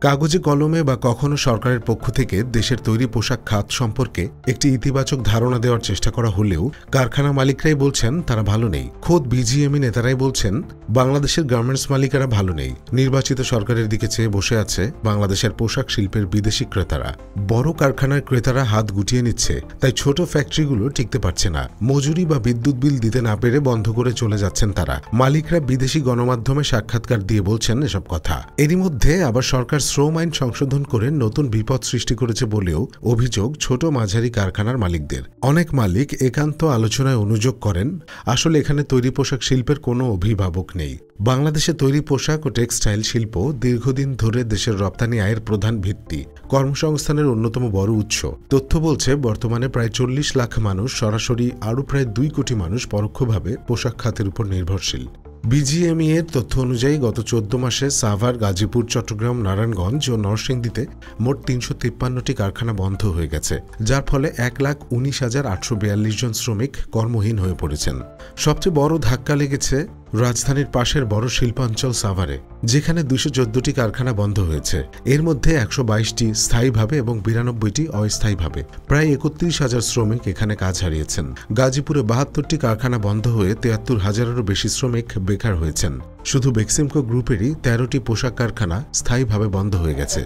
কাগজে কলমে বা কখনো সরকারের পক্ষ থেকে দেশের তৈরি পোশাক খাত সম্পর্কে একটি ইতিবাচক ধারণা দেওয়ার চেষ্টা করা হলেও কারখানা মালিকরাই বলছেন তারা ভালো নেই। খোদ বিজিএমই নেতারাই বলছেন বাংলাদেশের গার্মেন্টস মালিকেরা ভালো নেই। নির্বাচিত সরকারের দিকে চেয়ে বসে আছে বাংলাদেশের পোশাক শিল্পের বিদেশি ক্রেতারা। বড় কারখানার ক্রেতারা হাত গুটিয়ে নিচ্ছে, তাই ছোট ফ্যাক্টরিগুলো টিকতে পারছে না। মজুরি বা বিদ্যুৎ বিল দিতে না পেরে বন্ধ করে চলে যাচ্ছেন তারা। মালিকরা বিদেশি গণমাধ্যমে সাক্ষাৎকার দিয়ে বলছেন এসব কথা। এরই মধ্যে আবার সরকার শ্রম আইন সংশোধন করে নতুন বিপদ সৃষ্টি করেছে বলেও অভিযোগ ছোট মাঝারি কারখানার মালিকদের। অনেক মালিক একান্ত আলোচনায় অনুযোগ করেন আসলে এখানে তৈরি পোশাক শিল্পের কোনো অভিভাবক নেই। বাংলাদেশে তৈরি পোশাক ও টেক্সটাইল শিল্প দীর্ঘদিন ধরে দেশের রপ্তানি আয়ের প্রধান ভিত্তি, কর্মসংস্থানের অন্যতম বড় উৎস। তথ্য বলছে বর্তমানে প্রায় 40 লাখ মানুষ সরাসরি, আরও প্রায় 2 কোটি মানুষ পরোক্ষভাবে পোশাক খাতের উপর নির্ভরশীল। বিজিএমই এর তথ্য অনুযায়ী গত 14 মাসে সাভার, গাজীপুর, চট্টগ্রাম, নারায়ণগঞ্জ ও নরসিংদীতে মোট 353টি কারখানা বন্ধ হয়ে গেছে, যার ফলে 1,19,842 জন শ্রমিক কর্মহীন হয়ে পড়েছেন। সবচেয়ে বড় ধাক্কা লেগেছে রাজধানীর পাশের বড় শিল্পাঞ্চল সাভারে, যেখানে 214টি কারখানা বন্ধ হয়েছে। এর মধ্যে 122টি স্থায়ীভাবে এবং 92টি অস্থায়ীভাবে। প্রায় 31,000 শ্রমিক এখানে কাজ হারিয়েছেন। গাজীপুরে 72টি কারখানা বন্ধ হয়ে 73,000-এরও বেশি শ্রমিক বেকার হয়েছেন। শুধু বেক্সিমকো গ্রুপেরই 13টি পোশাক কারখানা স্থায়ীভাবে বন্ধ হয়ে গেছে।